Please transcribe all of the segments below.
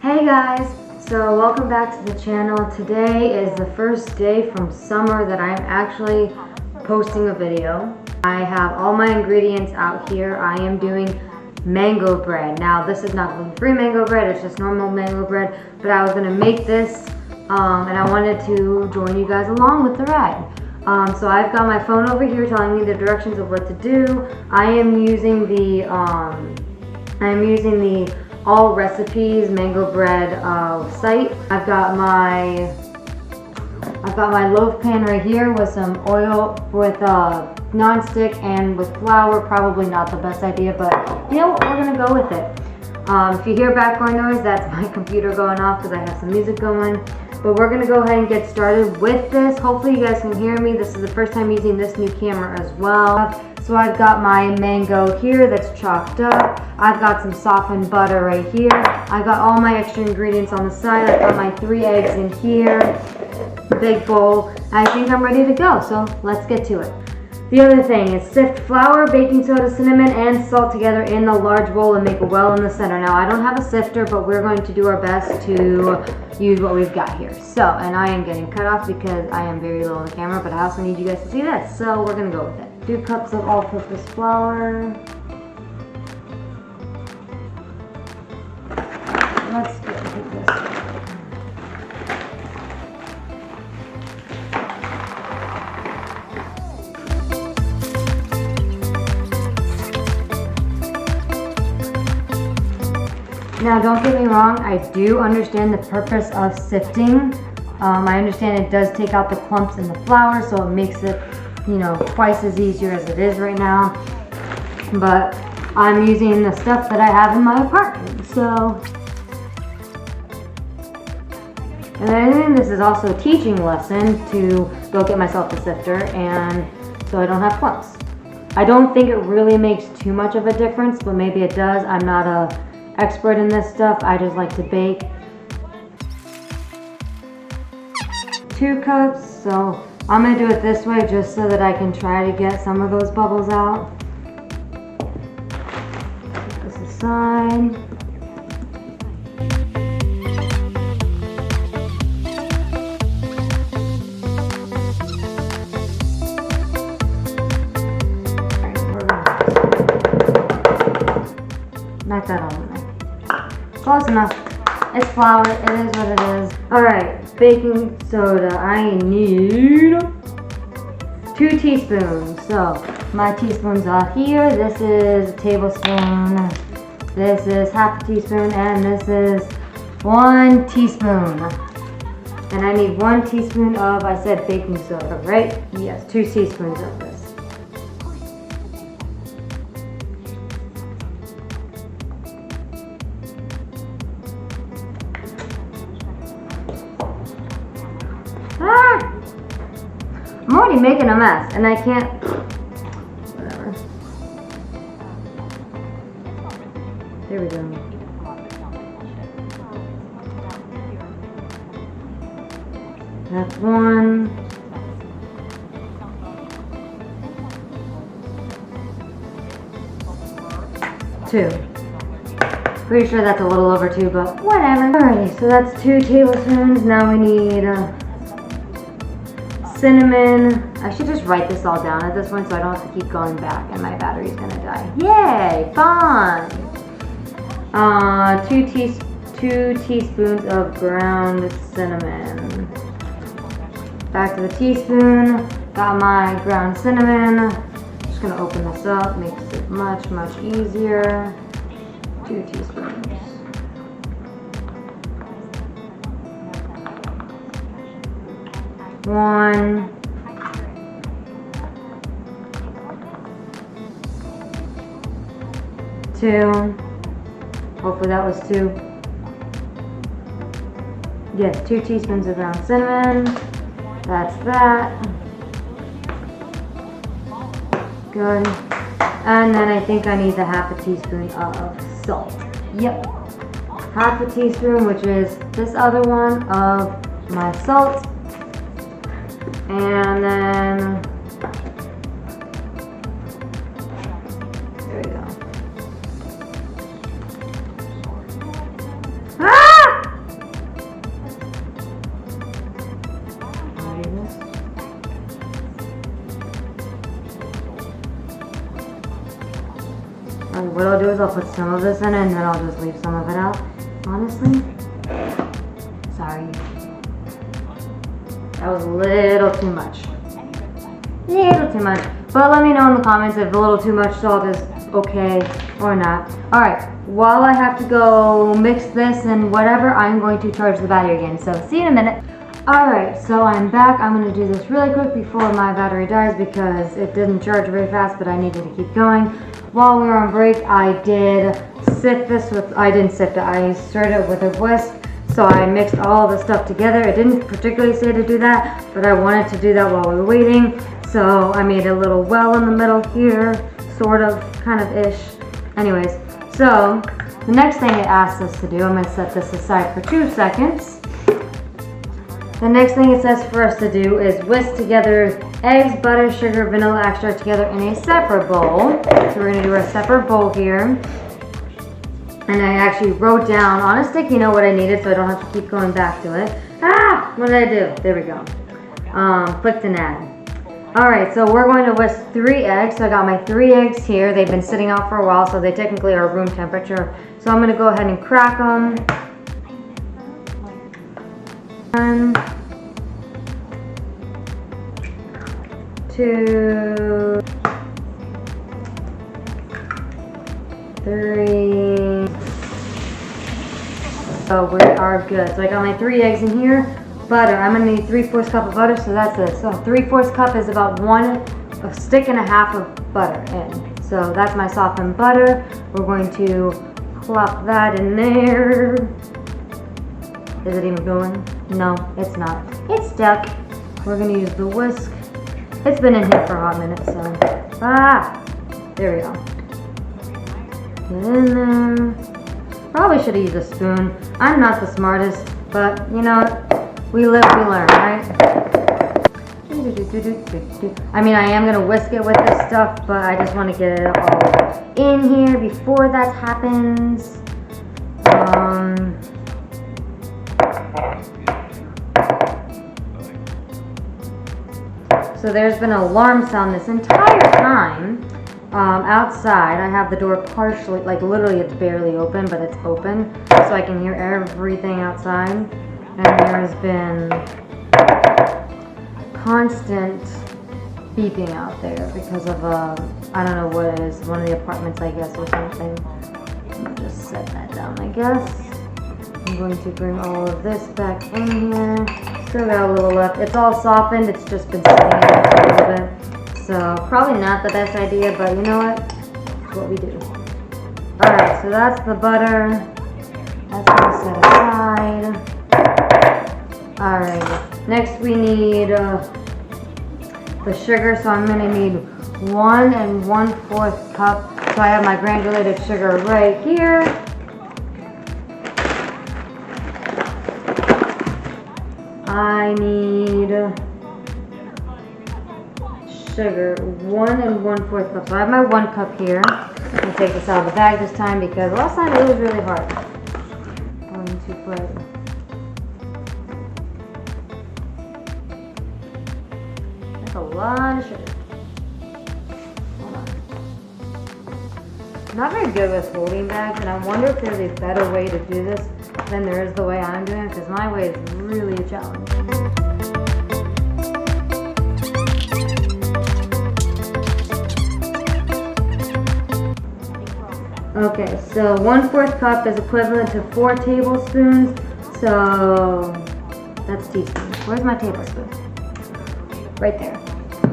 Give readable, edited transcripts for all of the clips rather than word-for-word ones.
Hey guys, so welcome back to the channel. Today is the first day from summer that I'm actually posting a video. I have all my ingredients out here. I am doing mango bread. Now this is not gluten-free mango bread, it's just normal mango bread, but I was gonna make this and I wanted to join you guys along with the ride. So I've got my phone over here telling me the directions of what to do. I am using the All Recipes mango bread site. I've got my loaf pan right here with some oil, with non-stick and with flour. Probably not the best idea, but you know what, we're gonna go with it. If you hear background noise, that's my computer going off because I have some music going. But we're gonna go ahead and get started with this. Hopefully you guys can hear me. This is the first time using this new camera as well. So I've got my mango here that's chopped up. I've got some softened butter right here. I got all my extra ingredients on the side. I've got my 3 eggs in here, big bowl. I think I'm ready to go, so let's get to it. The other thing is sift flour, baking soda, cinnamon, and salt together in the large bowl and make a well in the center. Now I don't have a sifter, but we're going to do our best to use what we've got here. So, and I am getting cut off because I am very low on the camera, but I also need you guys to see this. So we're gonna go with it. 2 cups of all-purpose flour. Let's get into this. Now don't get me wrong, I do understand the purpose of sifting. I understand it does take out the clumps in the flour, so it makes it, you know, twice as easier as it is right now. But I'm using the stuff that I have in my apartment, so. And I think this is also a teaching lesson to go get myself a sifter, and so I don't have clumps. I don't think it really makes too much of a difference, but maybe it does. I'm not a expert in this stuff. I just like to bake. 2 cups, so I'm gonna do it this way just so that I can try to get some of those bubbles out. Put this aside. Knock that on there. Close enough. It's flour. It is what it is. Alright, baking soda. I need 2 teaspoons. So, my teaspoons are here. This is a tablespoon. This is half a teaspoon. And this is 1 teaspoon. And I need 1 teaspoon of, I said baking soda, right? Yes, 2 teaspoons of this. I'm already making a mess and I can't, whatever. There we go. That's 1. 2. Pretty sure that's a little over 2, but whatever. Alrighty, so that's 2 tablespoons. Now we need cinnamon. I should just write this all down at this point so I don't have to keep going back and my battery's gonna die. Yay, fun! 2 teaspoons of ground cinnamon. Back to the teaspoon. Got my ground cinnamon. Just gonna open this up, makes it much easier. 2 teaspoons. One. 2. Hopefully that was 2. Yes, 2 teaspoons of ground cinnamon. That's that. Good. And then I think I need the half a teaspoon of salt. Yep. Half a teaspoon, which is this other one of my salt. And then, there we go. Ah! what I'll do is I'll put some of this in and then I'll just leave some of it out. Honestly, sorry. That was a little too much. Little too much. But let me know in the comments if a little too much salt is okay or not. Alright, while I have to go mix this and whatever, I'm going to charge the battery again. So see you in a minute. Alright, so I'm back. I'm going to do this really quick before my battery dies because it didn't charge very fast, but I needed to keep going. While we were on break, I did sift this with, I didn't sift it, I stirred it with a whisk. So I mixed all the stuff together. It didn't particularly say to do that, but I wanted to do that while we were waiting. So I made a little well in the middle here, sort of, kind of ish. Anyways, so the next thing it asks us to do, I'm going to set this aside for 2 seconds. The next thing it says for us to do is whisk together eggs, butter, sugar, vanilla extract together in a separate bowl. So we're going to do a separate bowl here. And I actually wrote down on a sticky note what I needed so I don't have to keep going back to it. Ah! What did I do? There we go. Clicked and add. Alright, so we're going to whisk 3 eggs. So I got my 3 eggs here. They've been sitting out for a while, so they technically are room temperature. So I'm going to go ahead and crack them. 1, 2, 3. So we are good. So I got my 3 eggs in here. Butter. I'm going to need 3/4 cup of butter, so that's it. So 3/4 cup is about 1 stick and a half of butter in. So that's my softened butter. We're going to plop that in there. Is it even going? No, it's not. It's stuck. We're going to use the whisk. It's been in here for a hot minute, so. There we go. Get in there. Probably should have used a spoon. I'm not the smartest, but you know, we live, we learn, right? I mean, I am going to whisk it with this stuff, but I just want to get it all in here before that happens. So there's been an alarm sound this entire time. Outside, I have the door partially, like literally it's barely open, but it's open, so I can hear everything outside. And there's been constant beeping out there because of I don't know what it is, one of the apartments I guess or something. I'll just set that down I guess. I'm going to bring all of this back in here. Still got a little left. It's all softened, it's just been sitting in there for a little bit. So probably not the best idea, but you know what? It's what we do. Alright, so that's the butter. That's going to set aside. Alright, next we need the sugar, so I'm going to need 1 1/4 cup. So I have my granulated sugar right here. I need sugar, 1 1/4 cup. So I have my 1 cup here. I'm going to take this out of the bag this time because last time it was really hard. I'm going to put a lot of sugar. Hold on. I'm not very good with holding bags, and I wonder if there's a better way to do this than there is the way I'm doing it, because my way is really a challenge. Okay, so 1/4 cup is equivalent to 4 tablespoons, so that's teaspoons. Where's my tablespoon? Right there.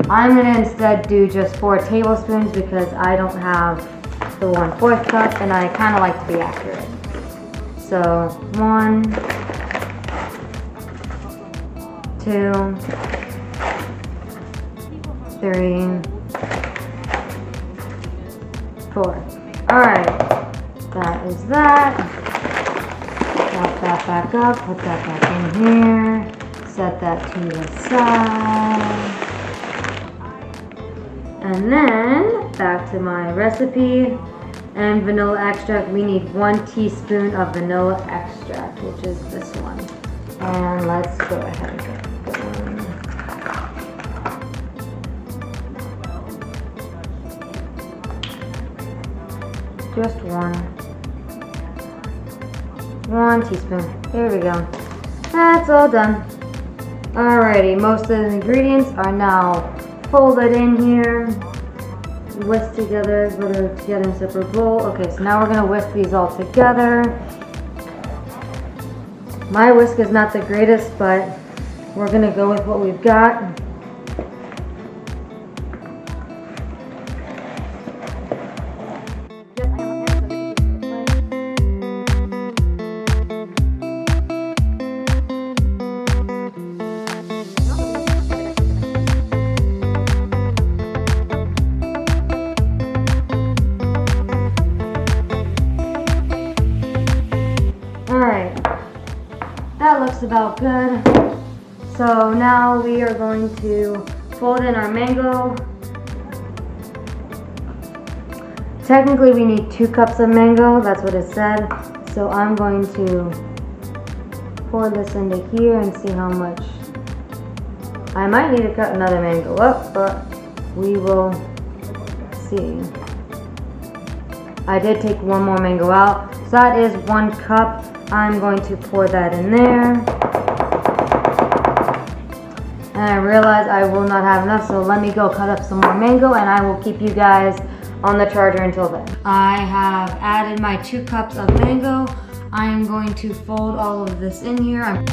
I'm going to instead do just 4 tablespoons because I don't have the 1/4 cup and I kind of like to be accurate. So 1, 2, 3, 4. Alright, that is that. Pop that back up, put that back in here, set that to the side. And then, back to my recipe, and vanilla extract. We need 1 teaspoon of vanilla extract, which is this one. And let's go ahead and get going. Just one teaspoon. There we go. That's all done. Alrighty, most of the ingredients are now folded in here. Whisk together, put it together in a separate bowl. Okay, so now we're gonna whisk these all together. My whisk is not the greatest, but we're gonna go with what we've got. That looks about good. So now we are going to fold in our mango. Technically we need 2 cups of mango, that's what it said. So I'm going to pour this into here and see how much. I might need to cut another mango up, but we will see. I did take 1 more mango out, so that is 1 cup. I'm going to pour that in there. And I realize I will not have enough, so let me go cut up some more mango and I will keep you guys on the charger until then. I have added my 2 cups of mango. I am going to fold all of this in here.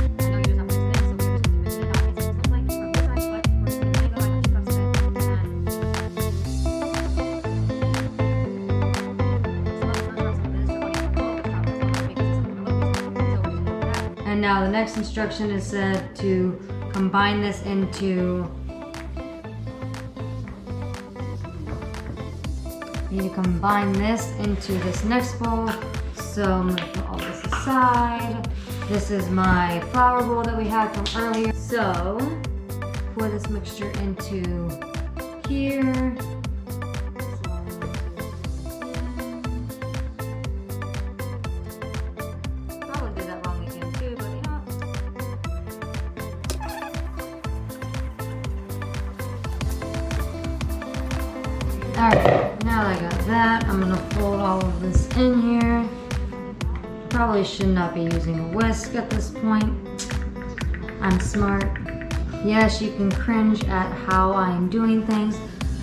And now the next instruction is said to combine this into, you need to combine this into this next bowl. So I'm going to put all this aside. This is my flour bowl that we had from earlier. So pour this mixture into here. Alright, now that I got that, I'm gonna fold all of this in here. Probably should not be using a whisk at this point. I'm smart. Yes, you can cringe at how I'm doing things.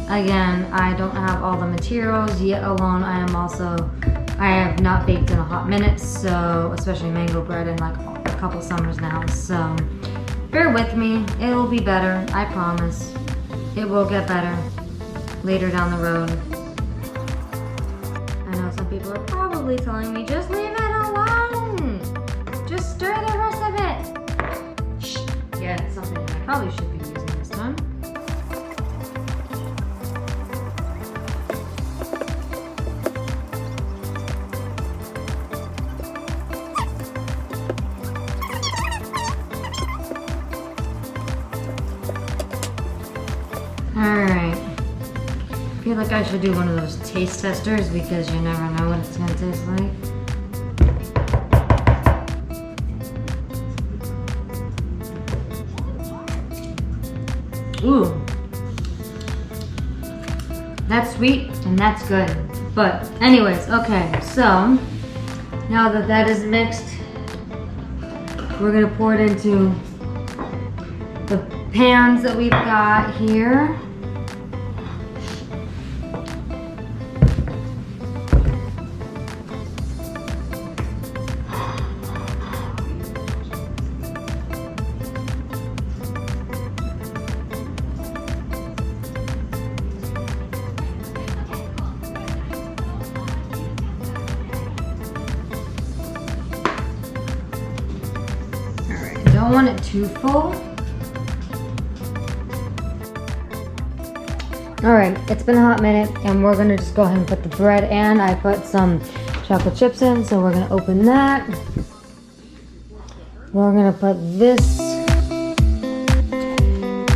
Again, I don't have all the materials, yet alone I have not baked in a hot minute, so, especially mango bread in like a couple summers now, so bear with me, it will be better, I promise. It will get better later down the road. I know some people are probably telling me, just leave it alone. Just stir the rest of it. Shh. Yeah, it's something that I probably should be using this time. Alright. I feel like I should do one of those taste testers because you never know what it's gonna taste like. Ooh. That's sweet and that's good. But anyways, okay, so now that that is mixed, we're gonna pour it into the pans that we've got here. Don't want it too full. Alright, it's been a hot minute and we're gonna just go ahead and put the bread in. I put some chocolate chips in, so we're gonna open that. We're gonna put this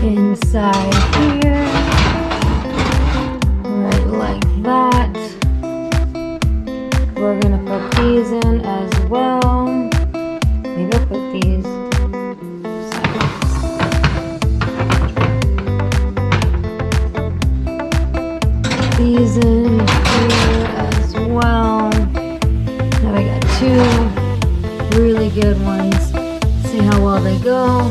inside here. Right like that. We're gonna put these in as well. Maybe I'll put these. These in here as well. 2 really good ones. See how well they go.